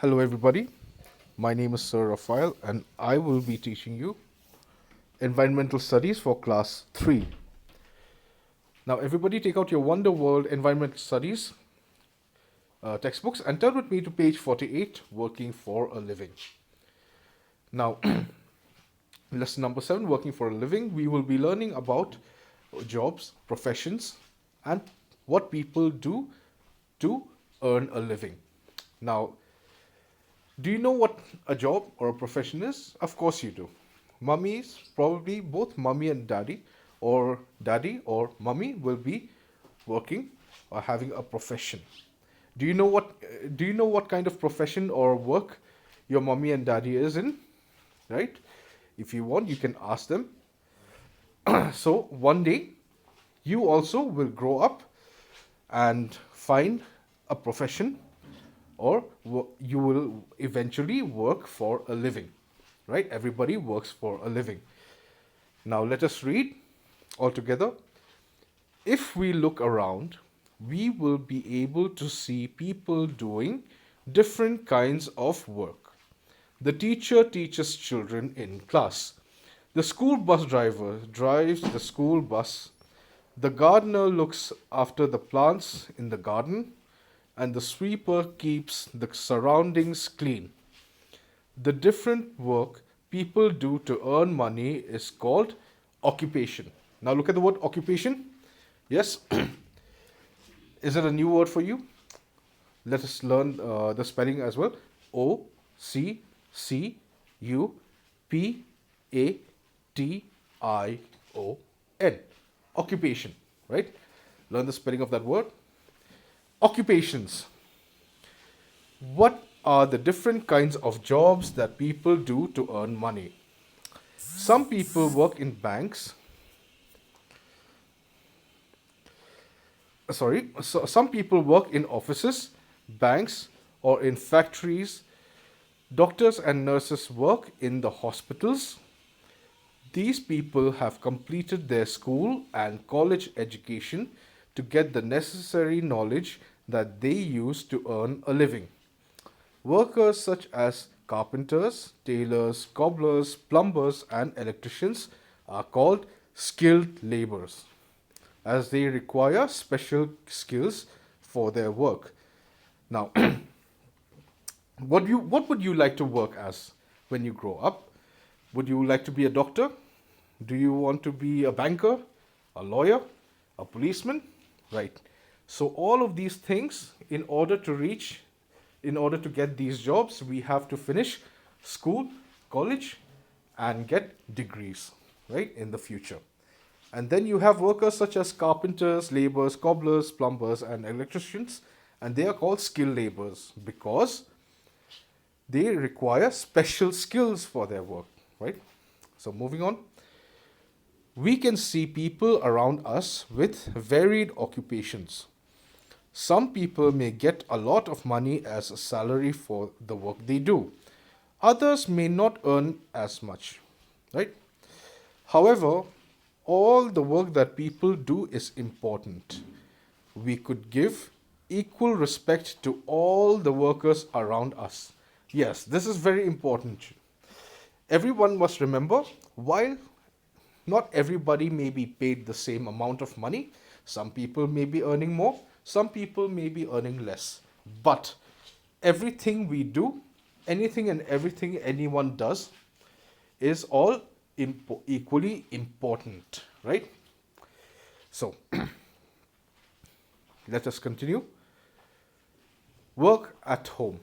Hello, everybody. My name is Sir Raphael, and I will be teaching you Environmental Studies for Class 3. Now, everybody, take out your Wonder World Environmental Studies textbooks and turn with me to page 48, Working for a Living. Now, lesson number 7, Working for a Living, we will be learning about jobs, professions, and what people do to earn a living. Now, do you know what a job or a profession is? Of course you do. Mummies, probably both mummy and daddy or mummy will be working or having a profession. Do you know what kind of profession or work your mummy and daddy is in? Right? If you want, you can ask them. So one day you also will grow up and find a profession or you will eventually work for a living, right? Everybody works for a living. Now let us read all together. If we look around, we will be able to see people doing different kinds of work. The teacher teaches children in class. The school bus driver drives the school bus. The gardener looks after the plants in the garden, and the sweeper keeps the surroundings clean. The different work people do to earn money is called occupation. Now look at the word occupation. Yes, is it a new word for you? Let us learn the spelling as well. Occupation. Occupation, right? Learn the spelling of that word. Occupations. What are the different kinds of jobs that people do to earn money? Some people work in banks. So some people work in offices, banks, or in factories. Doctors and nurses work in the hospitals. These people have completed their school and college education to get the necessary knowledge that they use to earn a living. Workers such as carpenters, tailors, cobblers, plumbers, and electricians are called skilled laborers as they require special skills for their work. Now, what would you like to work as when you grow up? Would you like to be a doctor? Do you want to be a banker, a lawyer, a policeman? Right. So all of these things, in order to get these jobs, we have to finish school, college, and get degrees, right, in the future. And then you have workers such as carpenters, laborers, cobblers, plumbers, and electricians, and they are called skilled laborers because they require special skills for their work, right? So moving on, we can see people around us with varied occupations. Some people may get a lot of money as a salary for the work they do. Others may not earn as much, right? However, all the work that people do is important. We could give equal respect to all the workers around us. Yes, this is very important. Everyone must remember, while not everybody may be paid the same amount of money, some people may be earning more, some people may be earning less. But everything we do, anything and everything anyone does, is all equally important, right? So, let us continue. Work at home.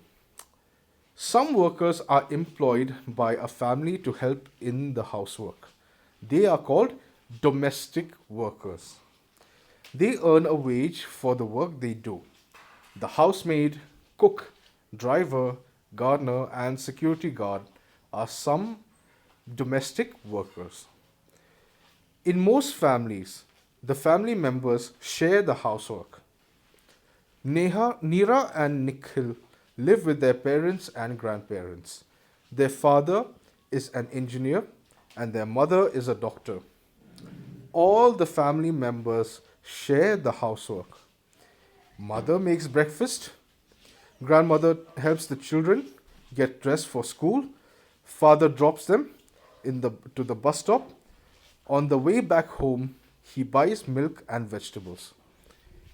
Some workers are employed by a family to help in the housework. They are called domestic workers. They earn a wage for the work they do. The housemaid, cook, driver, gardener, and security guard are some domestic workers. In most families, the family members share the housework. Neera and Nikhil live with their parents and grandparents. Their father is an engineer and their mother is a doctor. All the family members share the housework. Mother makes breakfast, Grandmother helps the children get dressed for school. Father drops them to the bus stop. On the way back home, he buys milk and vegetables.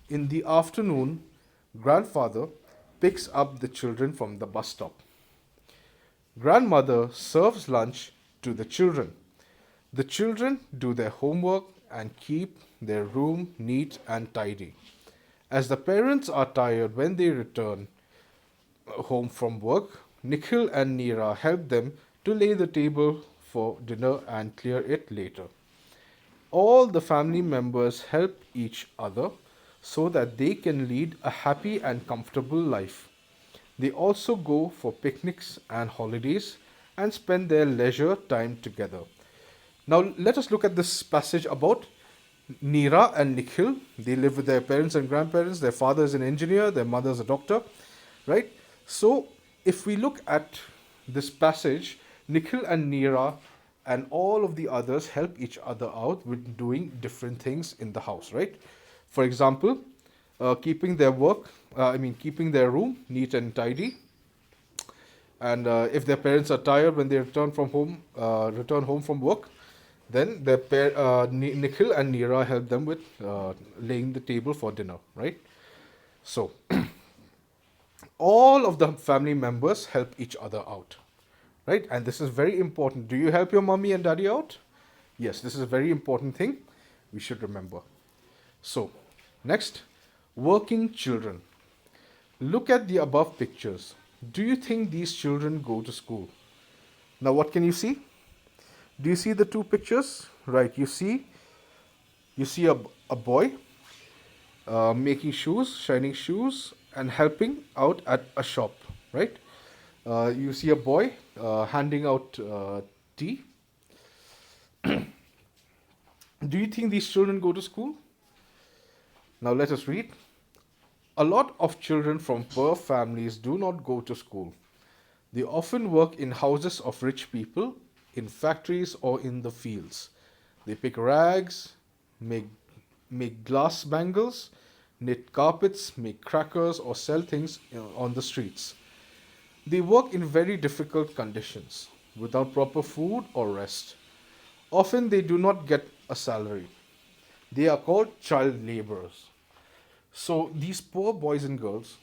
In the afternoon, grandfather picks up the children from the bus stop. Grandmother serves lunch to the children. The children do their homework and keep their room neat and tidy. As the parents are tired when they return home from work, Nikhil and Neera help them to lay the table for dinner and clear it later. All the family members help each other so that they can lead a happy and comfortable life. They also go for picnics and holidays and spend their leisure time together. Now, let us look at this passage about Neera and Nikhil. They live with their parents and grandparents. Their father is an engineer, their mother is a doctor, right? So, if we look at this passage, Nikhil and Neera and all of the others help each other out with doing different things in the house, right? For example, keeping their room neat and tidy. And if their parents are tired when they return home from work, then Nikhil and Neera help them with laying the table for dinner, right? So all of the family members help each other out, right? And this is very important. Do you help your mommy and daddy out? Yes, this is a very important thing we should remember. So, next, working children. Look at the above pictures. Do you think these children go to school? Now, what can you see? Do you see the two pictures? Right, you see a boy making shoes, shining shoes, and helping out at a shop, right? You see a boy handing out tea. Do you think these children go to school? Now let us read. A lot of children from poor families do not go to school. They often work in houses of rich people, in factories, or in the fields. They pick rags, make, make glass bangles, knit carpets, make crackers, or sell things on the streets. They work in very difficult conditions, without proper food or rest. Often they do not get a salary. They are called child laborers. So these poor boys and girls,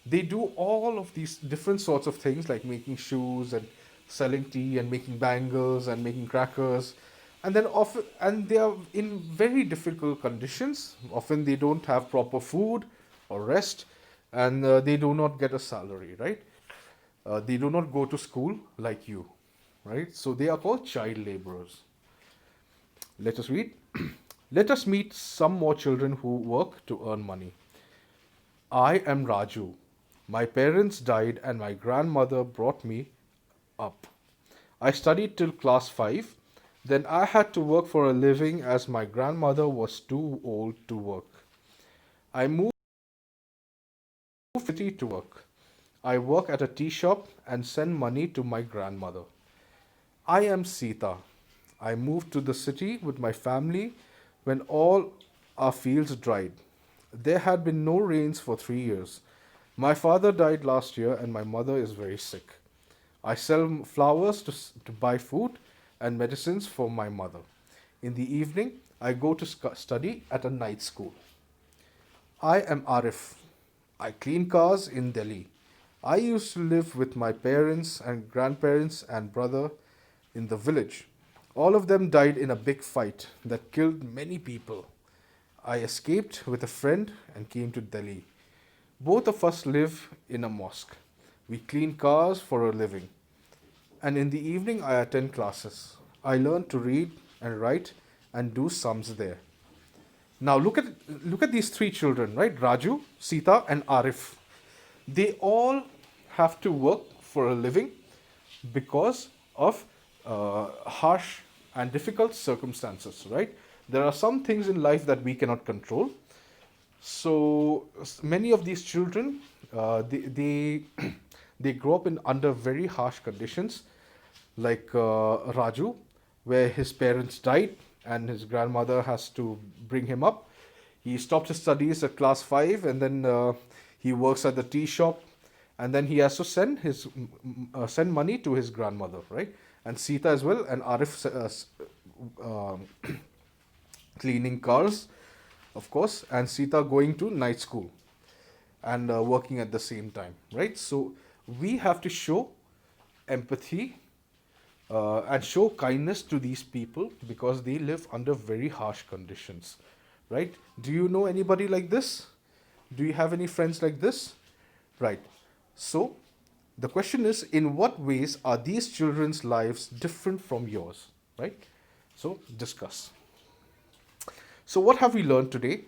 they do all of these different sorts of things like making shoes and selling tea and making bangles and making crackers, and then often and they are in very difficult conditions. Often they don't have proper food or rest, and they do not get a salary, right? They do not go to school like you, right? So they are called child laborers. Let us read. Let us meet some more children who work to earn money. I am Raju. My parents died and my grandmother brought me up. I studied till class 5. Then I had to work for a living as my grandmother was too old to work. I moved to the city to work. I work at a tea shop and send money to my grandmother. I am Sita. I moved to the city with my family when all our fields dried. There had been no rains for 3 years. My father died last year and my mother is very sick. I sell flowers to buy food and medicines for my mother. In the evening, I go to study at a night school. I am Arif. I clean cars in Delhi. I used to live with my parents and grandparents and brother in the village. All of them died in a big fight that killed many people. I escaped with a friend and came to Delhi. Both of us live in a mosque. We clean cars for a living. And in the evening, I attend classes. I learn to read and write and do sums there. Now look at these three children, right? Raju, Sita, and Arif. They all have to work for a living because of harsh and difficult circumstances, right? There are some things in life that we cannot control. So many of these children, they they grow up in under very harsh conditions, like Raju, where his parents died and his grandmother has to bring him up. He stopped his studies at class 5 and then he works at the tea shop. and then he has to send money to his grandmother, right? And Sita as well, and Arif um, cleaning cars, of course, and Sita going to night school and working at the same time, right? So we have to show empathy and show kindness to these people because they live under very harsh conditions, right? Do you know anybody like this? Do you have any friends like this? Right. So the question is, in what ways are these children's lives different from yours, right? So discuss. So what have we learned today?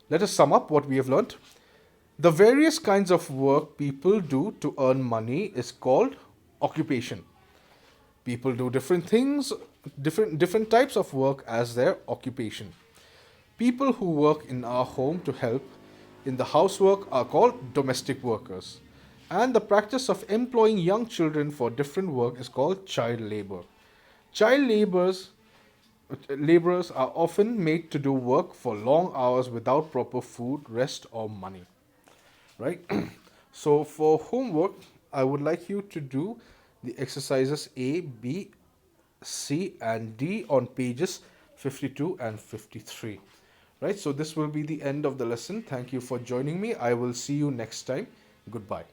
Let us sum up what we have learned. The various kinds of work people do to earn money is called occupation. People do different things, different types of work as their occupation. People who work in our home to help in the housework are called domestic workers. And the practice of employing young children for different work is called child labor. Child laborers are often made to do work for long hours without proper food, rest, or money. Right? So for homework, I would like you to do the exercises A, B, C, and D on pages 52 and 53. Right? So this will be the end of the lesson. Thank you for joining me. I will see you next time. Goodbye.